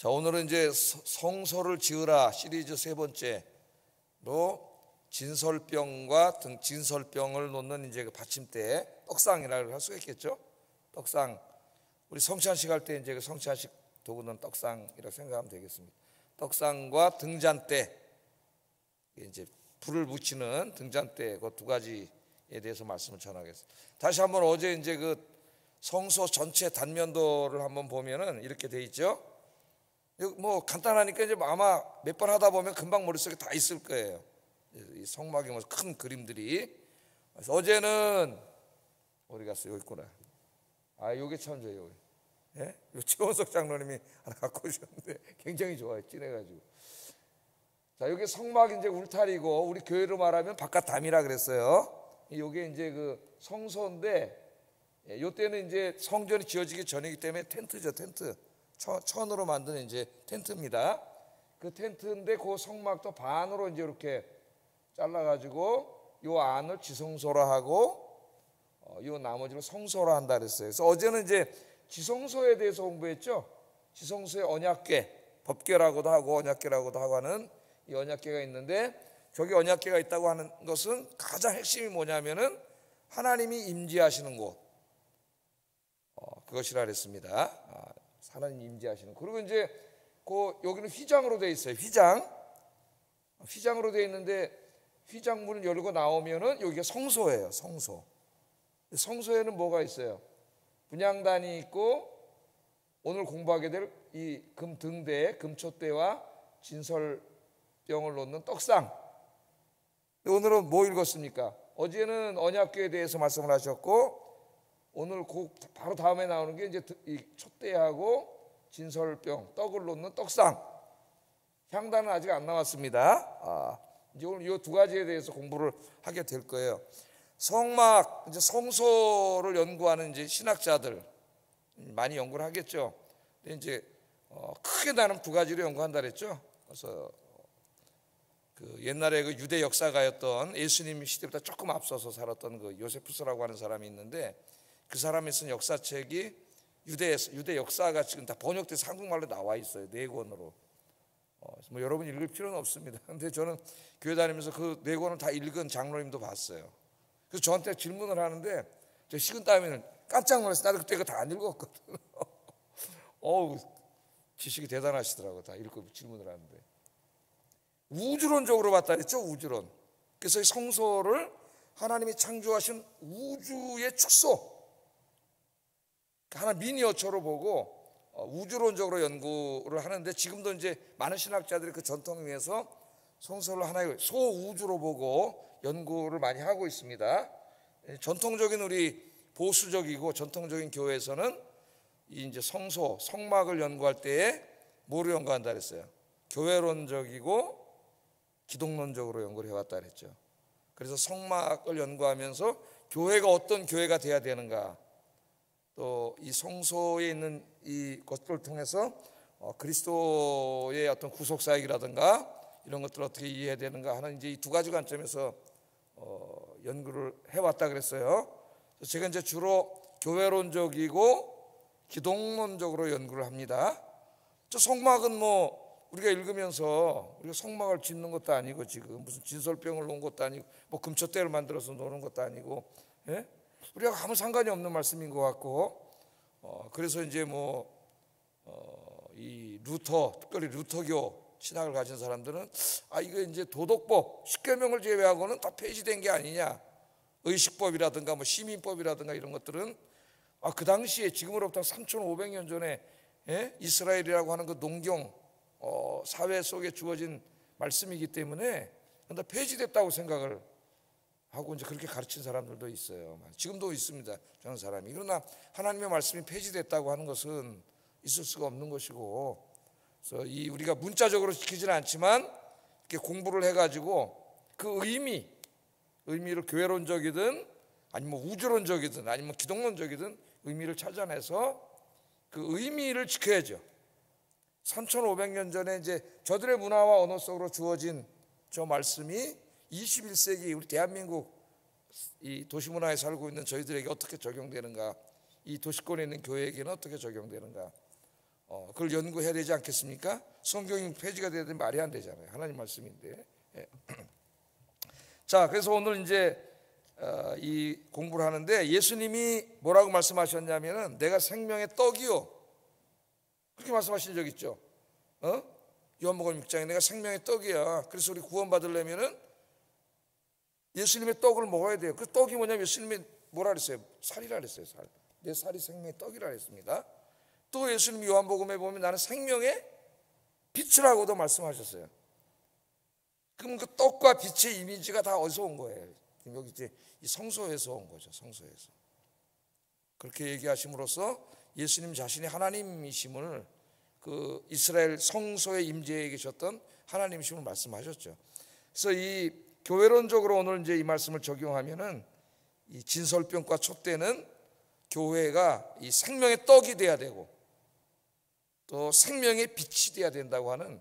자, 오늘은 이제 성소를 지으라 시리즈 세 번째로 진설병을 놓는 이제 그 받침대, 떡상이라고 할 수가 있겠죠. 떡상. 우리 성찬식 할 때 이제 그 성찬식 도구는 떡상이라고 생각하면 되겠습니다. 떡상과 등잔대, 이제 불을 붙이는 등잔대, 그 두 가지에 대해서 말씀을 전하겠습니다. 다시 한번 어제 이제 그 성소 전체 단면도를 한번 보면은 이렇게 돼 있죠. 뭐 간단하니까 이제 아마 몇 번 하다 보면 금방 머릿속에 다 있을 거예요. 이 성막의 뭐 큰 그림들이. 그래서 어제는 어디 갔어요? 여기 있구나. 아, 요게 참 좋아요. 예? 요 최원석 장로님이 하나 갖고 오셨는데 굉장히 좋아요. 진해가지고. 자, 여기 성막 이제 울타리고 우리 교회로 말하면 바깥 담이라 그랬어요. 요게 이제 그 성소인데, 요 때는 이제 성전이 지어지기 전이기 때문에 텐트죠, 텐트. 천으로 만든 이제 텐트입니다. 그 텐트인데 그 성막도 반으로 이제 이렇게 잘라가지고 요 안을 지성소라 하고 요 나머지를 성소라 한다 그랬어요. 그래서 어제는 이제 지성소에 대해서 공부했죠. 지성소의 언약궤, 법궤라고도 하고 언약궤라고도 하고 하는 이 언약궤가 있는데, 저기 언약궤가 있다고 하는 것은 가장 핵심이 뭐냐면은 하나님이 임재하시는 곳, 그것이라 그랬습니다. 하나님 임재하시는. 그리고 이제 여기는 휘장으로 되어 있어요. 휘장으로 되어 있는데 휘장문을 열고 나오면은 여기가 성소예요. 성소에는 뭐가 있어요? 분향단이 있고 오늘 공부하게 될 이 금등대, 금촛대와 진설병을 놓는 떡상. 오늘은 뭐 읽었습니까? 어제는 언약궤에 대해서 말씀을 하셨고, 오늘 바로 다음에 나오는 게 이제 이 촛대하고 진설병, 떡을 놓는 떡상. 향단은 아직 안 나왔습니다. 이제 오늘 이 두 가지에 대해서 공부를 하게 될 거예요. 성막, 이제 성소를 연구하는 이제 신학자들 많이 연구를 하겠죠. 근데 이제 크게 나는 두 가지로 연구한다 그랬죠. 그래서 그 옛날에 그 유대 역사가였던 예수님 시대보다 조금 앞서서 살았던 그 요세푸스라고 하는 사람이 있는데, 그 사람이 쓴 역사책이 유대 역사가 지금 다 번역돼서 한국말로 나와 있어요. 4권으로. 뭐 여러분 읽을 필요는 없습니다. 근데 저는 교회 다니면서 그 4권을 다 읽은 장로님도 봤어요. 그래서 저한테 질문을 하는데 저 식은땀에는 깜짝 놀랐어요. 나도 그때 그거 다 안 읽었거든. 지식이 대단하시더라고요. 다 읽고 질문을 하는데. 우주론적으로 봤다 그랬죠. 우주론. 그래서 이 성소를 하나님이 창조하신 우주의 축소, 하나 미니어처로 보고 우주론적으로 연구를 하는데, 지금도 이제 많은 신학자들이 그 전통에 의해서 성소를 하나의 소우주로 보고 연구를 많이 하고 있습니다. 전통적인 우리 보수적이고 전통적인 교회에서는 이 이제 성소, 성막을 연구할 때에 뭐로 연구한다 그랬어요? 교회론적이고 기독론적으로 연구를 해왔다 그랬죠. 그래서 성막을 연구하면서 교회가 어떤 교회가 돼야 되는가, 또 이 성소에 있는 이 것들을 통해서 그리스도의 어떤 구속사역이라든가 이런 것들을 어떻게 이해해야 되는가 하는 이제 이 두 가지 관점에서 연구를 해왔다 그랬어요. 그래서 제가 이제 주로 교회론적이고 기독론적으로 연구를 합니다. 저 성막은 뭐 우리가 읽으면서 우리가 성막을 짓는 것도 아니고, 지금 무슨 진설병을 놓은 것도 아니고, 뭐 금촛대를 만들어서 놓는 것도 아니고, 예? 우리가 아무 상관이 없는 말씀인 것 같고, 그래서 이제 이 특별히 루터교 신학을 가진 사람들은 이거 이제 도덕법 10계명을 제외하고는 다 폐지된 게 아니냐, 의식법이라든가 뭐 시민법이라든가 이런 것들은 그 당시에 지금으로부터 3,500년 전에 이스라엘이라고 하는 그 농경 사회 속에 주어진 말씀이기 때문에 다 폐지됐다고 생각을 하고 이제 그렇게 가르친 사람들도 있어요. 지금도 있습니다. 저런 사람이. 그러나 하나님의 말씀이 폐지됐다고 하는 것은 있을 수가 없는 것이고, 그래서 우리가 문자적으로 지키지는 않지만 이렇게 공부를 해가지고 그 의미를 교회론적이든 아니면 우주론적이든 아니면 기독론적이든 의미를 찾아내서 그 의미를 지켜야죠. 3,500년 전에 이제 저들의 문화와 언어 속으로 주어진 저 말씀이 21세기 우리 대한민국 이 도시문화에 살고 있는 저희들에게 어떻게 적용되는가, 이 도시권에 있는 교회에게는 어떻게 적용되는가, 그걸 연구해야 되지 않겠습니까? 성경이 폐지가 되야 되는 말이 안 되잖아요. 하나님 말씀인데. 예. 자, 그래서 오늘 이제 이 공부를 하는데 예수님이 뭐라고 말씀하셨냐면은 내가 생명의 떡이요, 그렇게 말씀하신 적 있죠. 요한복음 6장에 내가 생명의 떡이야. 그래서 우리 구원받으려면은 예수님의 떡을 먹어야 돼요. 그 떡이 뭐냐면 예수님이 뭐라 그랬어요? 살이라 그랬어요. 살. 내 살이 생명의 떡이라 그랬습니다. 또 예수님이 요한복음에 보면 나는 생명의 빛이라고도 말씀하셨어요. 그럼 그 떡과 빛의 이미지가 다 어디서 온 거예요? 여기 이제 이 성소에서 온 거죠. 성소에서. 그렇게 얘기하심으로써 예수님 자신이 하나님이심을, 그 이스라엘 성소에 임재해 계셨던 하나님이심을 말씀하셨죠. 그래서 이 교회론적으로 오늘 이제 이 말씀을 적용하면은 이 진설병과 촛대는 교회가 이 생명의 떡이 돼야 되고 또 생명의 빛이 돼야 된다고 하는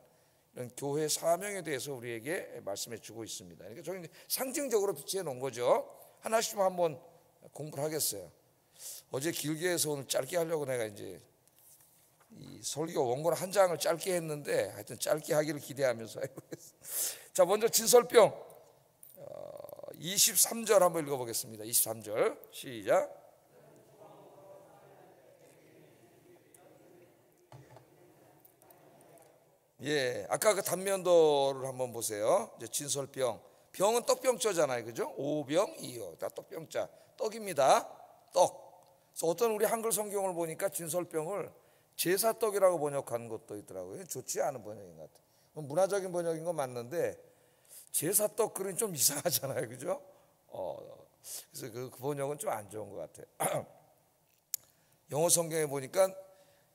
이런 교회 사명에 대해서 우리에게 말씀해 주고 있습니다. 그러니까 저희 상징적으로 비치해 놓은 거죠. 하나씩 좀 한번 공부를 하겠어요. 어제 길게 해서 오늘 짧게 하려고 내가 이제 이 설교 원고를 한 장을 짧게 했는데 하여튼 짧게 하기를 기대하면서 해보겠습니다. 자, 먼저 진설병 23절 한번 읽어보겠습니다. 23절 시작. 예, 아까 그 단면도를 한번 보세요. 이제 진설병, 병은 떡병자잖아요, 그죠? 오병 이어 다 떡병자, 떡입니다. 떡. 그래서 어떤 우리 한글 성경을 보니까 진설병을 제사떡이라고 번역한 것도 있더라고요. 좋지 않은 번역인 것 같아요. 문화적인 번역인 건 맞는데 제사떡 그림 좀 이상하잖아요, 그죠? 그래서 그 번역은 좀 안 좋은 것 같아요. 영어 성경에 보니까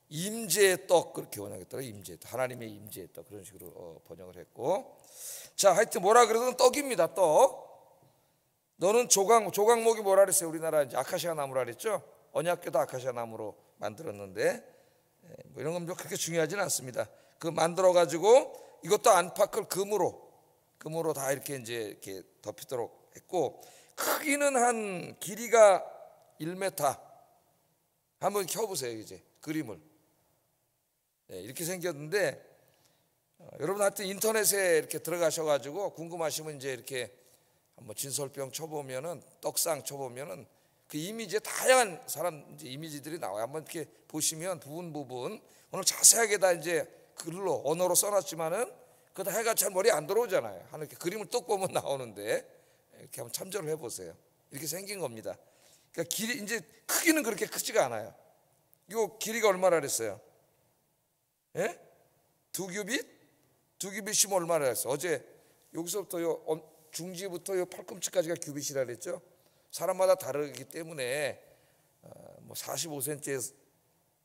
임재의 떡 그렇게 번역했더라고요. 임재의 떡, 하나님의 임재의 떡, 그런 식으로 번역을 했고, 자, 하여튼 뭐라 그래도 떡입니다. 떡. 너는 조각목이 뭐라 그랬어요? 우리나라 이제 아카시아 나무라 그랬죠. 언약궤도 아카시아 나무로 만들었는데 뭐 이런 건 그렇게 중요하지는 않습니다. 그 만들어 가지고 이것도 안팎을 금으로 다 이렇게 이제 이렇게 덮이도록 했고, 크기는 한 길이가 1m. 한번 켜보세요. 이제 그림을. 네, 이렇게 생겼는데 여러분 하여튼 인터넷에 이렇게 들어가셔가지고 궁금하시면 이제 이렇게 한번 진설병 쳐보면은, 떡상 쳐보면은 그 이미지에 다양한 사람 이제 이미지들이 나와요. 한번 이렇게 보시면 부분 오늘 자세하게 다 이제 글로 언어로 써놨지만은 그다 해가 잘 머리에 안 들어오잖아요. 하나 이렇게 그림을 뚝 보면 나오는데 이렇게 한번 참조를 해보세요. 이렇게 생긴 겁니다. 그러니까 길이 이제 크기는 그렇게 크지가 않아요. 이거 길이가 얼마나 그랬어요? 예? 2규빗? 2규빗이면 얼마나 그랬어요? 어제 여기서부터 요 중지부터 요 팔꿈치까지가 규빗이라 그랬죠. 사람마다 다르기 때문에 뭐 45cm에서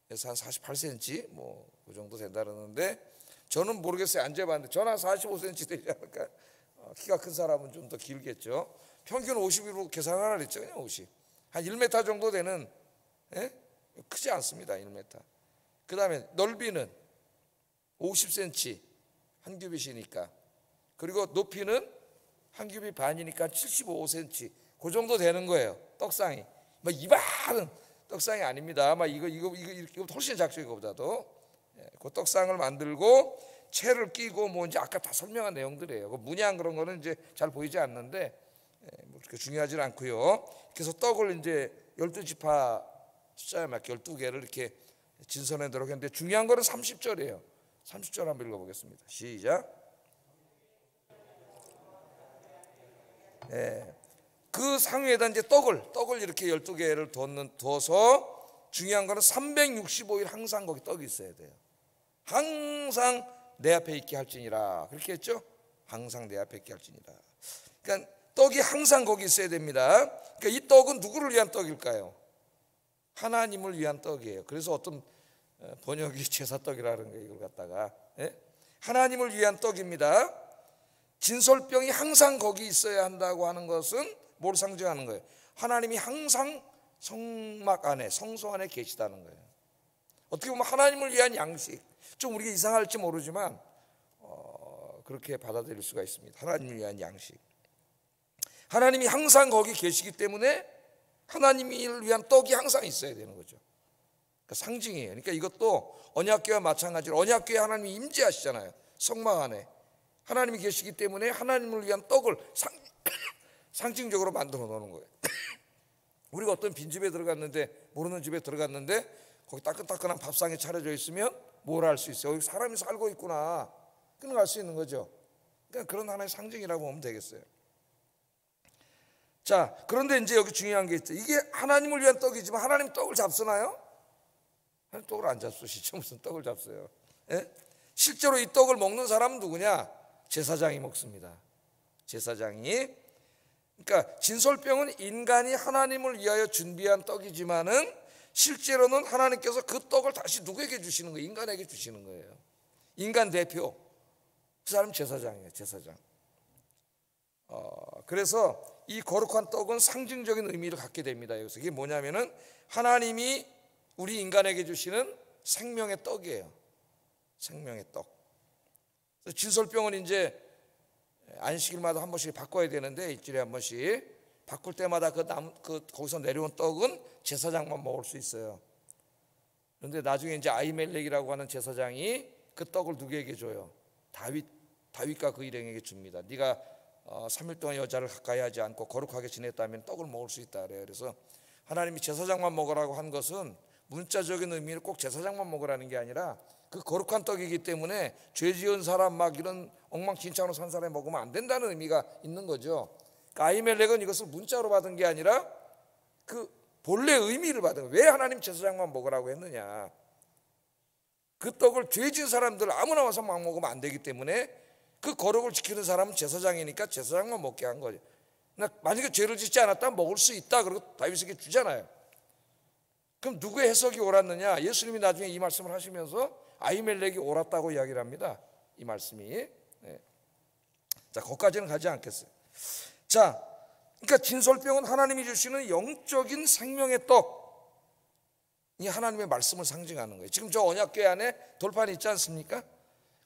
한 48cm 뭐 그 정도 된다 그러는데 저는 모르겠어요. 안 재봤는데 저는 한 45cm 되지 않을까. 키가 큰 사람은 좀 더 길겠죠. 평균 50으로 계산하라 그랬죠. 그냥 50. 한 1m 정도 되는, 예? 크지 않습니다. 1m. 그 다음에 넓이는 50cm 한 규빗이니까, 그리고 높이는 한 규빗 반이니까 75cm 그 정도 되는 거예요. 떡상이 뭐 이만한 떡상이 아닙니다. 아마 이거 훨씬 작죠. 이거보다도. 그 떡상을 만들고 채를 끼고 뭐 이제 아까 다 설명한 내용들이에요. 그 문양 그런 거는 이제 잘 보이지 않는데 뭐 그렇게 중요하지는 않고요. 그래서 떡을 이제 12지파 숫자에 맞게 12개를 이렇게 진선해 놓도록 했는데 중요한 거는 30절이에요. 30절 한번 읽어보겠습니다. 시작. 네. 그 상위에다 이제 떡을 이렇게 12개를 둬서 중요한 거는 365일 항상 거기 떡이 있어야 돼요. 항상 내 앞에 있게 할지니라. 그렇게 했죠? 항상 내 앞에 있게 할지니라. 그러니까 떡이 항상 거기 있어야 됩니다. 그러니까 이 떡은 누구를 위한 떡일까요? 하나님을 위한 떡이에요. 그래서 어떤 번역이 제사떡이라는 거 이걸 갖다가, 예? 하나님을 위한 떡입니다. 진설병이 항상 거기 있어야 한다고 하는 것은 뭘 상징하는 거예요? 하나님이 항상 성막 안에, 성소 안에 계시다는 거예요. 어떻게 보면 하나님을 위한 양식, 좀 우리가 이상할지 모르지만 그렇게 받아들일 수가 있습니다. 하나님을 위한 양식. 하나님이 항상 거기 계시기 때문에 하나님을 위한 떡이 항상 있어야 되는 거죠. 그러니까 상징이에요. 그러니까 이것도 언약궤와 마찬가지로 언약궤에 하나님이 임재하시잖아요. 성막 안에 하나님이 계시기 때문에 하나님을 위한 떡을 상징적으로 만들어 놓는 거예요. 우리가 어떤 빈집에 들어갔는데, 모르는 집에 들어갔는데 거기 따끈따끈한 밥상이 차려져 있으면 뭘 알 수 있어요? 여기 사람이 살고 있구나, 그런 걸 알 수 있는 거죠. 그러니까 그런 하나의 상징이라고 보면 되겠어요. 자, 그런데 이제 여기 중요한 게 있죠. 이게 하나님을 위한 떡이지만 하나님 떡을 잡수나요? 하나님 떡을 안 잡수시죠. 무슨 떡을 잡수요? 예? 실제로 이 떡을 먹는 사람은 누구냐? 제사장이 먹습니다. 제사장이. 그러니까 진설병은 인간이 하나님을 위하여 준비한 떡이지만은 실제로는 하나님께서 그 떡을 다시 누구에게 주시는 거예요? 인간에게 주시는 거예요. 인간 대표, 그 사람 제사장이에요. 제사장. 그래서 이 거룩한 떡은 상징적인 의미를 갖게 됩니다. 여기서 이게 뭐냐면은 하나님이 우리 인간에게 주시는 생명의 떡이에요. 생명의 떡. 진설병은 이제 안식일마다 한 번씩 바꿔야 되는데, 일주일에 한 번씩 바꿀 때마다 거기서 내려온 떡은 제사장만 먹을 수 있어요. 그런데 나중에 이제 아히멜렉이라고 하는 제사장이 그 떡을 누구에게 줘요? 다윗과 그 일행에게 줍니다. 네가 3일 동안 여자를 가까이 하지 않고 거룩하게 지냈다면 떡을 먹을 수 있다 그래요. 그래서 하나님이 제사장만 먹으라고 한 것은 문자적인 의미를 꼭 제사장만 먹으라는 게 아니라 그 거룩한 떡이기 때문에 죄 지은 사람, 막 이런 엉망진창으로 산 사람이 먹으면 안 된다는 의미가 있는 거죠. 그러니까 아히멜렉은 이것을 문자로 받은 게 아니라 그 본래 의미를 받은 거예요. 왜 하나님 제사장만 먹으라고 했느냐? 그 떡을 죄 지은 사람들 아무나 와서 막 먹으면 안 되기 때문에 그 거룩을 지키는 사람은 제사장이니까 제사장만 먹게 한 거죠. 만약에 죄를 짓지 않았다면 먹을 수 있다, 그리고 다윗에게 주잖아요. 그럼 누구의 해석이 옳았느냐? 예수님이 나중에 이 말씀을 하시면서 아히멜렉이 옳았다고 이야기를 합니다. 이 말씀이. 네. 자, 거기까지는 가지 않겠어요. 자, 그러니까 진설병은 하나님이 주시는 영적인 생명의 떡, 이 하나님의 말씀을 상징하는 거예요. 지금 저 언약궤 안에 돌판이 있지 않습니까?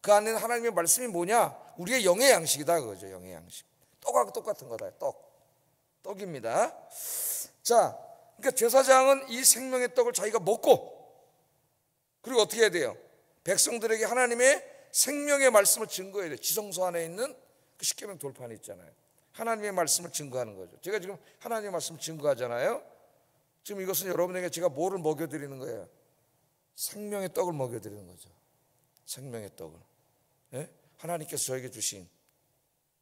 그 안에는 하나님의 말씀이 뭐냐? 우리의 영의 양식이다, 그거죠. 영의 양식. 떡하고 똑같은 거다. 떡입니다. 자, 그러니까 제사장은 이 생명의 떡을 자기가 먹고, 그리고 어떻게 해야 돼요? 백성들에게 하나님의 생명의 말씀을 증거해야 돼요. 지성소 안에 있는 그 십계명 돌판이 있잖아요. 하나님의 말씀을 증거하는 거죠. 제가 지금 하나님의 말씀을 증거하잖아요. 지금 이것은 여러분에게 제가 뭐를 먹여드리는 거예요? 생명의 떡을 먹여드리는 거죠. 생명의 떡을. 예? 하나님께서 저에게 주신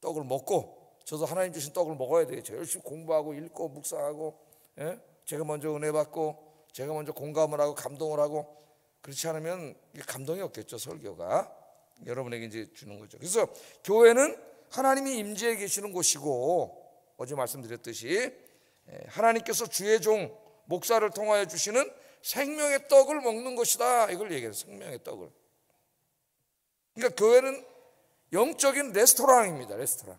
떡을 먹고, 저도 하나님 주신 떡을 먹어야 돼요. 제가 열심히 공부하고 읽고 묵상하고, 예? 제가 먼저 은혜 받고, 제가 먼저 공감을 하고 감동을 하고, 그렇지 않으면 감동이 없겠죠. 설교가 여러분에게 이제 주는 거죠. 그래서 교회는 하나님이 임재해 계시는 곳이고, 어제 말씀드렸듯이 하나님께서 주의 종 목사를 통하여 주시는 생명의 떡을 먹는 것이다, 이걸 얘기해요. 생명의 떡을. 그러니까 교회는 영적인 레스토랑입니다. 레스토랑.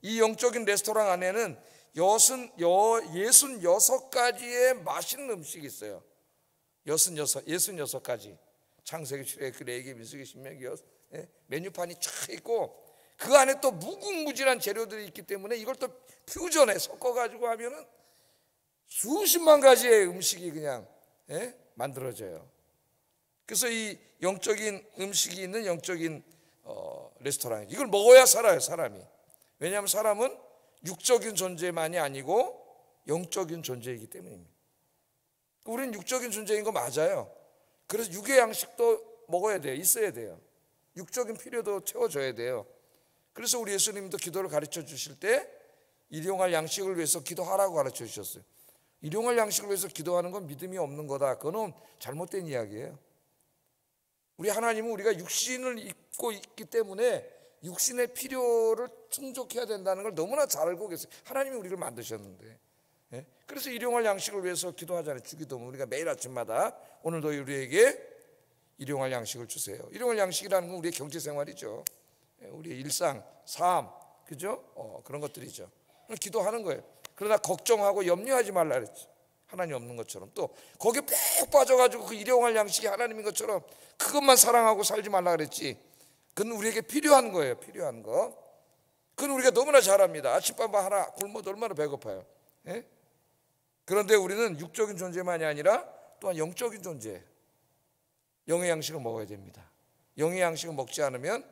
이 영적인 레스토랑 안에는 66가지의 맛있는 음식이 있어요. 66가지. 창세기, 출애굽기, 레위기, 민수기, 신명기, 메뉴판이 쫙 있고, 그 안에 또 무궁무진한 재료들이 있기 때문에 이걸 또 퓨전해 섞어가지고 하면은 수십만 가지의 음식이 그냥 만들어져요. 그래서 이 영적인 음식이 있는 영적인 레스토랑, 이걸 먹어야 살아요, 사람이. 왜냐하면 사람은 육적인 존재만이 아니고 영적인 존재이기 때문입니다. 우리는 육적인 존재인 거 맞아요. 그래서 육의 양식도 먹어야 돼요. 있어야 돼요. 육적인 필요도 채워줘야 돼요. 그래서 우리 예수님도 기도를 가르쳐 주실 때 일용할 양식을 위해서 기도하라고 가르쳐 주셨어요. 일용할 양식을 위해서 기도하는 건 믿음이 없는 거다. 그건 잘못된 이야기예요. 우리 하나님은 우리가 육신을 입고 있기 때문에 육신의 필요를 충족해야 된다는 걸 너무나 잘 알고 계세요. 하나님이 우리를 만드셨는데. 그래서 일용할 양식을 위해서 기도하잖아요. 주기도문. 우리가 매일 아침마다 오늘도 우리에게 일용할 양식을 주세요. 일용할 양식이라는 건 우리의 경제생활이죠. 우리의 일상, 삶, 그죠? 그런 것들이죠. 기도하는 거예요. 그러나 걱정하고 염려하지 말라 그랬지. 하나님 없는 것처럼. 또 거기에 푹 빠져가지고 그 일용할 양식이 하나님인 것처럼 그것만 사랑하고 살지 말라 그랬지. 그건 우리에게 필요한 거예요. 필요한 거. 그건 우리가 너무나 잘 압니다. 아침밥 하나 굶어도 얼마나 배고파요. 그런데 우리는 육적인 존재만이 아니라 또한 영적인 존재, 영의 양식을 먹어야 됩니다. 영의 양식을 먹지 않으면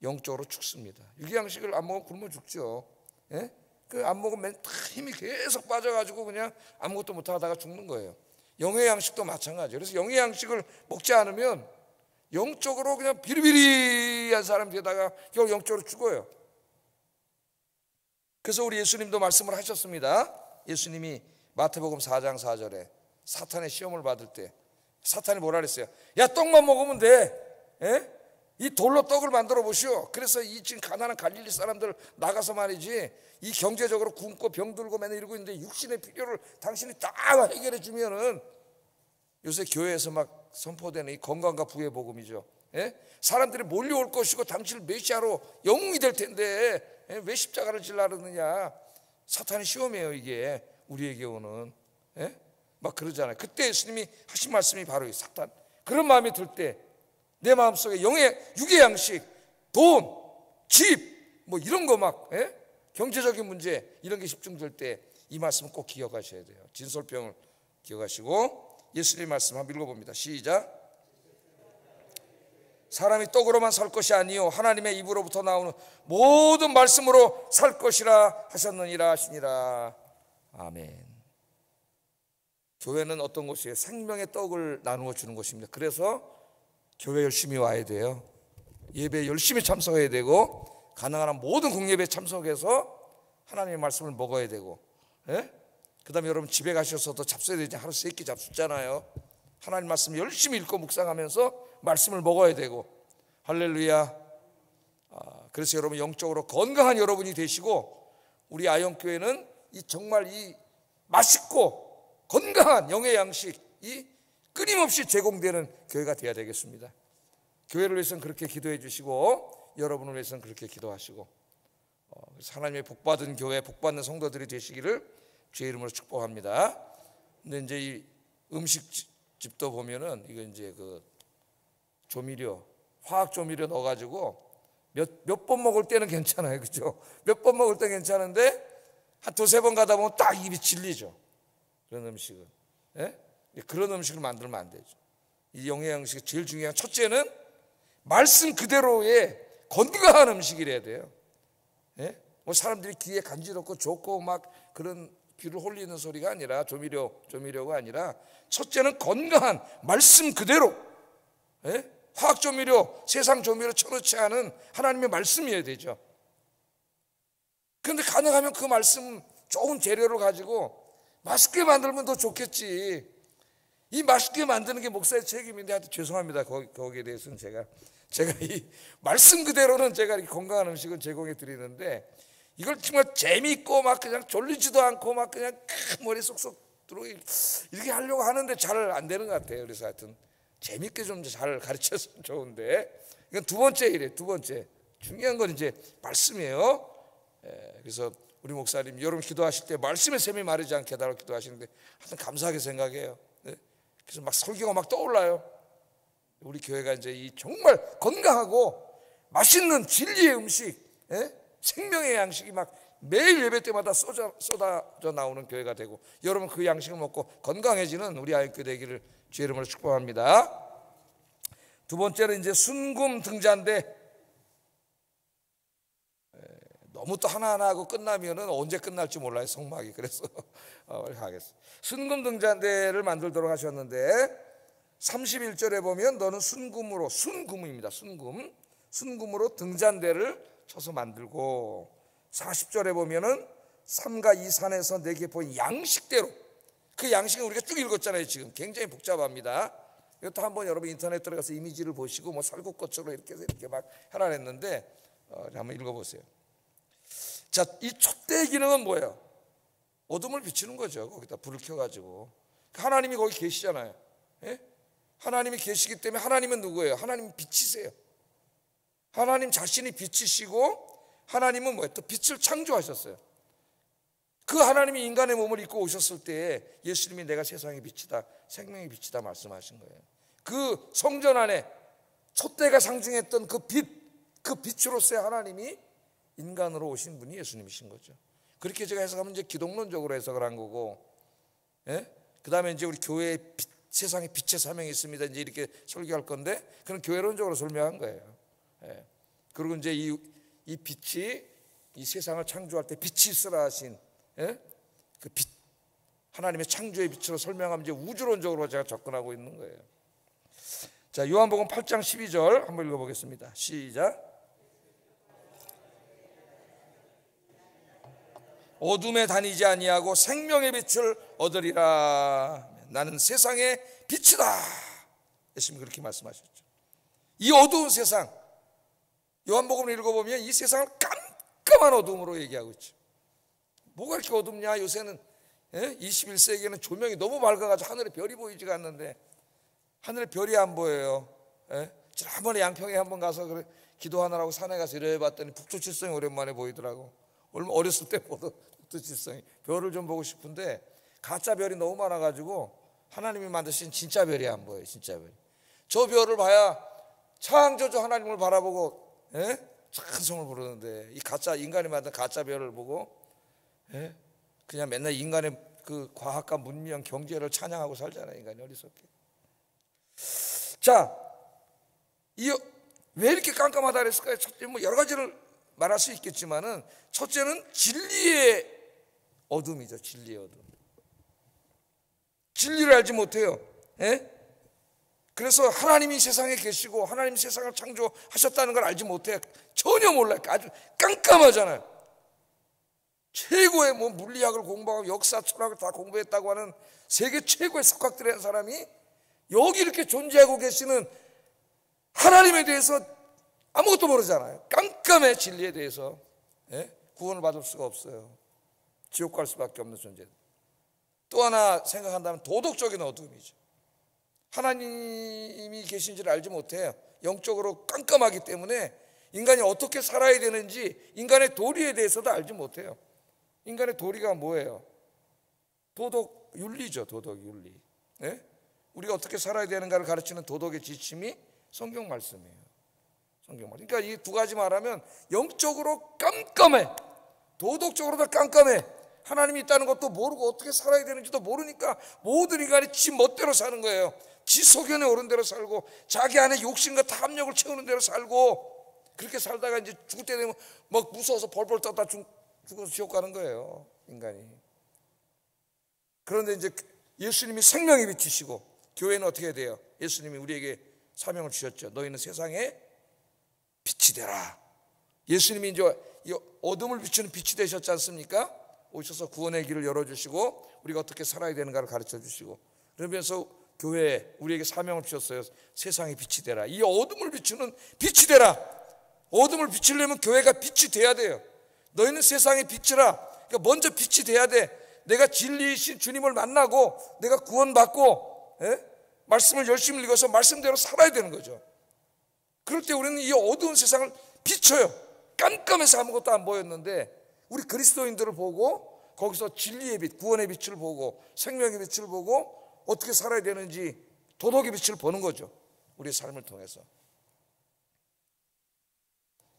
영적으로 죽습니다. 육의 양식을 안 먹으면 굶어 죽죠. 예? 그 안 먹으면 힘이 계속 빠져가지고 그냥 아무것도 못하다가 죽는 거예요. 영의 양식도 마찬가지예요. 그래서 영의 양식을 먹지 않으면 영적으로 그냥 비리비리한 사람이 되다가 결국 영적으로 죽어요. 그래서 우리 예수님도 말씀을 하셨습니다. 예수님이 마태복음 4장 4절에 사탄의 시험을 받을 때 사탄이 뭐라 그랬어요? 야, 떡만 먹으면 돼. 예? 이 돌로 떡을 만들어 보시오. 그래서 이 지금 가난한 갈릴리 사람들 나가서 말이지, 이 경제적으로 굶고 병들고 맨날 이러고 있는데 육신의 필요를 당신이 다 해결해 주면은, 요새 교회에서 막 선포되는 이 건강과 부의 복음이죠. 예? 사람들이 몰려올 것이고 당신을 메시아로 영웅이 될 텐데 왜 십자가를 지려 그러느냐. 사탄의 시험이에요 이게 우리에게 오는. 예? 막 그러잖아요. 그때 예수님이 하신 말씀이 바로 이 사탄, 그런 마음이 들 때 내 마음속에 육의 양식, 돈, 집, 뭐 이런 거 막, 예? 경제적인 문제 이런 게 집중될 때 이 말씀은 꼭 기억하셔야 돼요. 진솔병을 기억하시고 예수님의 말씀 한번 읽어봅니다. 시작. 사람이 떡으로만 살 것이 아니요 하나님의 입으로부터 나오는 모든 말씀으로 살 것이라 하셨느니라 하시니라. 아멘. 교회는 어떤 곳이에요? 생명의 떡을 나누어 주는 곳입니다. 그래서 교회 열심히 와야 돼요. 예배에 열심히 참석해야 되고, 가능한 한 모든 공예배에 참석해서 하나님의 말씀을 먹어야 되고, 예? 그 다음에 여러분 집에 가셔서도 잡숴야 되지. 하루 3끼 잡숫잖아요. 하나님 말씀 열심히 읽고 묵상하면서 말씀을 먹어야 되고. 할렐루야. 그래서 여러분 영적으로 건강한 여러분이 되시고, 우리 아영교회는 정말 이 맛있고 건강한 영의 양식이 끊임없이 제공되는 교회가 되어야 되겠습니다. 교회를 위해서는 그렇게 기도해 주시고, 여러분을 위해서는 그렇게 기도하시고, 하나님의 복받은 교회, 복받는 성도들이 되시기를 주의 이름으로 축복합니다. 근데 이제 이 음식집도 보면은 이거 이제 그 조미료, 화학 조미료 넣어가지고 몇 번 먹을 때는 괜찮아요, 그죠? 몇 번 먹을 때 괜찮은데 한 2-3번 가다 보면 딱 입이 질리죠. 그런 음식은. 예? 그런 음식을 만들면 안 되죠. 이 영의 양식이 제일 중요한, 첫째는 말씀 그대로의 건강한 음식이래야 돼요. 예? 뭐 사람들이 귀에 간지럽고 좋고 막 그런 귀를 홀리는 소리가 아니라, 조미료가 아니라, 첫째는 건강한 말씀 그대로, 예? 화학 조미료, 세상 조미료 쳐넣지 않은 하나님의 말씀이어야 되죠. 그런데 가능하면 그 말씀 좋은 재료를 가지고 맛있게 만들면 더 좋겠지. 이 맛있게 만드는 게 목사의 책임인데, 하여튼 죄송합니다. 거기에 대해서는 제가 이 말씀 그대로는 제가 이렇게 건강한 음식을 제공해 드리는데, 이걸 정말 재미있고 막 그냥 졸리지도 않고 막 그냥 머리 쏙쏙 들어오게 이렇게 하려고 하는데 잘 안 되는 것 같아요. 그래서 하여튼 재미있게 좀 잘 가르쳤으면 좋은데, 이건 두 번째 일이에요. 두 번째 중요한 건 이제 말씀이에요. 그래서 우리 목사님 여러분 기도하실 때 말씀의 샘이 마르지 않게 해달라고 기도하시는데, 하여튼 감사하게 생각해요. 그래서 막 설교가 막 떠올라요. 우리 교회가 이제 이 정말 건강하고 맛있는 진리의 음식, 생명의 양식이 막 매일 예배 때마다 쏟아져 나오는 교회가 되고, 여러분 그 양식을 먹고 건강해지는 우리 아이교회 되기를 주의 이름으로 축복합니다. 두 번째는 이제 순금 등잔대. 너무 또 하나하나 하고 끝나면은 언제 끝날지 몰라요, 성막이. 그래서 가겠습니다. 순금 등잔대를 만들도록 하셨는데, 31절에 보면 너는 순금입니다. 순금으로 등잔대를 쳐서 만들고, 40절에 보면은 삼가 이 산에서 내게 보인 양식대로, 그 양식은 우리가 쭉 읽었잖아요. 지금 굉장히 복잡합니다. 이것도 한번 여러분 인터넷 들어가서 이미지를 보시고 뭐 살구꽃으로 이렇게 막 해놨는데 한번 읽어보세요. 자, 이 촛대의 기능은 뭐예요? 어둠을 비추는 거죠. 거기다 불을 켜가지고. 하나님이 거기 계시잖아요. 예? 하나님이 계시기 때문에, 하나님은 누구예요? 하나님은 빛이세요. 하나님 자신이 빛이시고, 하나님은 뭐예요? 또 빛을 창조하셨어요. 그 하나님이 인간의 몸을 입고 오셨을 때 예수님이 내가 세상의 빛이다, 생명의 빛이다 말씀하신 거예요. 그 성전 안에 촛대가 상징했던 그 빛으로서의 하나님이 인간으로 오신 분이 예수님이신 거죠. 그렇게 제가 해석하면 이제 기독론적으로 해석을 한 거고, 예? 그 다음에 이제 우리 교회의 세상에 빛의 사명이 있습니다. 이제 이렇게 설교할 건데, 그런 교회론적으로 설명한 거예요. 예. 그리고 이제 이 빛이 이 세상을 창조할 때 빛이 있으라 하신, 예? 그 빛, 하나님의 창조의 빛으로 설명하면 이제 우주론적으로 제가 접근하고 있는 거예요. 자, 요한복음 8장 12절 한번 읽어보겠습니다. 시작. 어둠에 다니지 아니하고 생명의 빛을 얻으리라. 나는 세상의 빛이다. 예수님이 그렇게 말씀하셨죠. 이 어두운 세상, 요한복음을 읽어보면 이 세상을 깜깜한 어둠으로 얘기하고 있죠. 뭐가 이렇게 어둡냐? 요새는 21세기에는 조명이 너무 밝아가지고 하늘에 별이 보이지가 않는데, 하늘에 별이 안 보여요. 지난번에 양평에 한번 가서 기도하느라고 산에 가서 이래 봤더니 북두칠성이 오랜만에 보이더라고. 얼마 어렸을 때 보던 북두칠성이. 별을 좀 보고 싶은데 가짜 별이 너무 많아가지고 하나님이 만드신 진짜 별이 안 보여요. 진짜 별. 저 별을 봐야 창조주 하나님을 바라보고 찬송을 부르는데, 이 가짜 인간이 만든 가짜 별을 보고 그냥 맨날 인간의 그 과학과 문명, 경제를 찬양하고 살잖아요. 인간이 어리석게. 자, 왜 이렇게 깜깜하다 그랬을까요? 첫째, 뭐 여러 가지를 말할 수 있겠지만은, 첫째는 진리의 어둠이죠. 진리의 어둠. 진리를 알지 못해요. 그래서 하나님이 세상에 계시고 하나님이 세상을 창조하셨다는 걸 알지 못해요. 전혀 몰라요. 아주 깜깜하잖아요. 최고의 뭐 물리학을 공부하고 역사, 철학을 다 공부했다고 하는 세계 최고의 석학들을 한 사람이 여기 이렇게 존재하고 계시는 하나님에 대해서 아무것도 모르잖아요. 깜깜해. 진리에 대해서 구원을 받을 수가 없어요. 지옥 갈 수밖에 없는 존재. 또 하나 생각한다면 도덕적인 어둠이죠. 하나님이 계신지를 알지 못해요. 영적으로 깜깜하기 때문에 인간이 어떻게 살아야 되는지, 인간의 도리에 대해서도 알지 못해요. 인간의 도리가 뭐예요? 도덕 윤리죠. 도덕 윤리. 우리가 어떻게 살아야 되는가를 가르치는 도덕의 지침이 성경 말씀이에요. 성경 말씀. 그러니까 이 두 가지 말하면 영적으로 깜깜해, 도덕적으로도 깜깜해. 하나님이 있다는 것도 모르고 어떻게 살아야 되는지도 모르니까 모든 인간이 지 멋대로 사는 거예요. 지 소견에 오른 대로 살고 자기 안에 욕심과 탐욕을 채우는 대로 살고, 그렇게 살다가 이제 죽을 때 되면 막 무서워서 벌벌 떠다 죽어서 지옥 가는 거예요, 인간이. 그런데 이제 예수님이 생명의 빛이시고, 교회는 어떻게 돼요? 예수님이 우리에게 사명을 주셨죠. 너희는 세상에 빛이 되라. 예수님이 이제 어둠을 비추는 빛이 되셨지 않습니까? 오셔서 구원의 길을 열어주시고 우리가 어떻게 살아야 되는가를 가르쳐 주시고, 그러면서 교회에 우리에게 사명을 주셨어요. 세상에 빛이 되라. 이 어둠을 비추는 빛이 되라. 어둠을 비추려면 교회가 빛이 돼야 돼요. 너희는 세상의 빛이라. 그러니까 먼저 빛이 돼야 돼. 내가 진리이신 주님을 만나고 내가 구원받고 말씀을 열심히 읽어서 말씀대로 살아야 되는 거죠. 그럴 때 우리는 이 어두운 세상을 비춰요. 깜깜해서 아무것도 안 보였는데 우리 그리스도인들을 보고 거기서 진리의 빛, 구원의 빛을 보고 생명의 빛을 보고 어떻게 살아야 되는지 도덕의 빛을 보는 거죠. 우리의 삶을 통해서.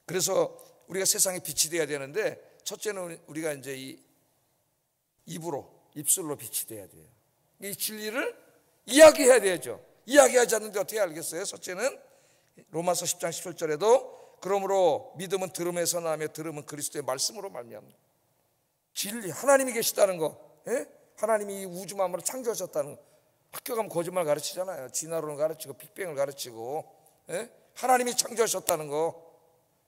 그래서 우리가 세상에 빛이 돼야 되는데, 첫째는 우리가 이제 이 입술로 빛이 돼야 돼요. 이 진리를 이야기해야 되죠. 이야기하지 않는데 어떻게 알겠어요? 첫째는 로마서 10장 17절에도 그러므로 믿음은 들음에서 나며 들음은 그리스도의 말씀으로 말미암는다. 진리, 하나님이 계시다는 거, 하나님이 이 우주 만물을 창조하셨다는 거. 학교 가면 거짓말 가르치잖아요. 진화론을 가르치고 빅뱅을 가르치고, 하나님이 창조하셨다는 거.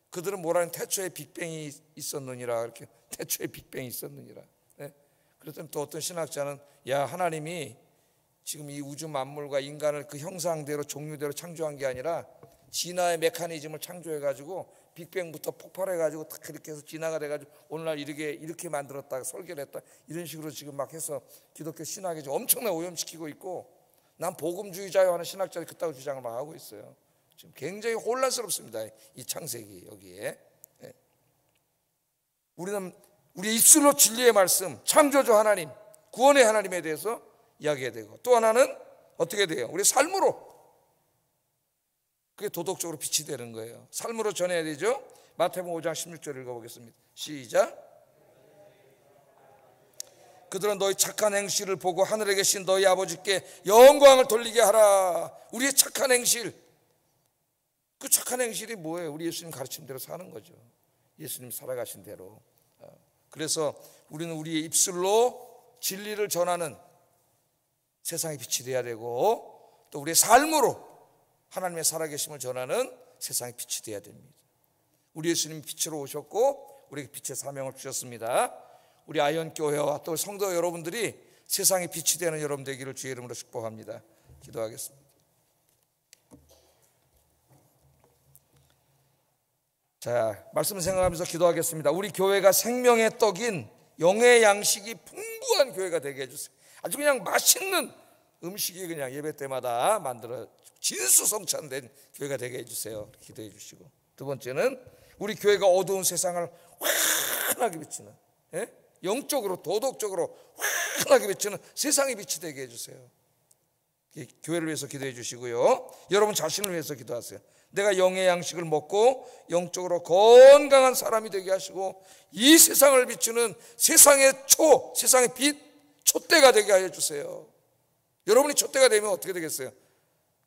그들은 뭐라는 태초에 빅뱅이 있었느니라. 이렇게 태초에 빅뱅이 있었느니라. 그랬더니 또 어떤 신학자는 야, 하나님이 지금 이 우주 만물과 인간을 그 형상대로 종류대로 창조한 게 아니라 진화의 메커니즘을 창조해가지고 빅뱅부터 폭발해가지고 딱 그렇게 해서 진화가 돼가지고 오늘날 이렇게 만들었다, 설계를 했다, 이런 식으로 지금 막 해서 기독교 신학에 엄청나게 오염시키고 있고, 난 복음주의자요 하는 신학자들이 그따구 주장을 막 하고 있어요. 지금 굉장히 혼란스럽습니다, 이 창세기 여기에. 우리는 우리 입술로 진리의 말씀, 창조주 하나님, 구원의 하나님에 대해서 이야기해야 되고, 또 하나는 어떻게 돼요? 우리 삶으로, 그게 도덕적으로 빛이 되는 거예요. 삶으로 전해야 되죠. 마태복음 5장 16절 읽어보겠습니다. 시작. 그들은 너희 착한 행실을 보고 하늘에 계신 너희 아버지께 영광을 돌리게 하라. 우리의 착한 행실, 그 착한 행실이 뭐예요? 우리 예수님 가르침대로 사는 거죠. 예수님 살아가신 대로. 그래서 우리는 우리의 입술로 진리를 전하는 세상의 빛이 되어야 되고, 또 우리의 삶으로 하나님의 살아계심을 전하는 세상의 빛이 되어야 됩니다. 우리 예수님 빛으로 오셨고 우리에게 빛의 사명을 주셨습니다. 우리 아이언교회와 또 성도 여러분들이 세상의 빛이 되는 여러분 되기를 주의 이름으로 축복합니다. 기도하겠습니다. 자, 말씀 생각하면서 기도하겠습니다. 우리 교회가 생명의 떡인 영의 양식이 풍부한 교회가 되게 해주세요. 아주 그냥 맛있는 음식이 그냥 예배 때마다 만들어 진수성찬된 교회가 되게 해주세요. 기도해 주시고, 두 번째는 우리 교회가 어두운 세상을 환하게 비치는, 영적으로 도덕적으로 환하게 비치는 세상의 빛이 되게 해주세요. 교회를 위해서 기도해 주시고요, 여러분 자신을 위해서 기도하세요. 내가 영의 양식을 먹고 영적으로 건강한 사람이 되게 하시고, 이 세상을 비추는 세상의 세상의 빛, 촛대가 되게 하여 주세요. 여러분이 촛대가 되면 어떻게 되겠어요?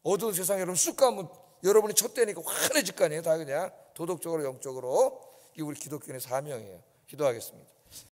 어두운 세상에 여러분 쑥 가면 여러분이 촛대니까 환해질 거 아니에요. 다 그냥 도덕적으로 영적으로. 이게 우리 기독교인의 사명이에요. 기도하겠습니다.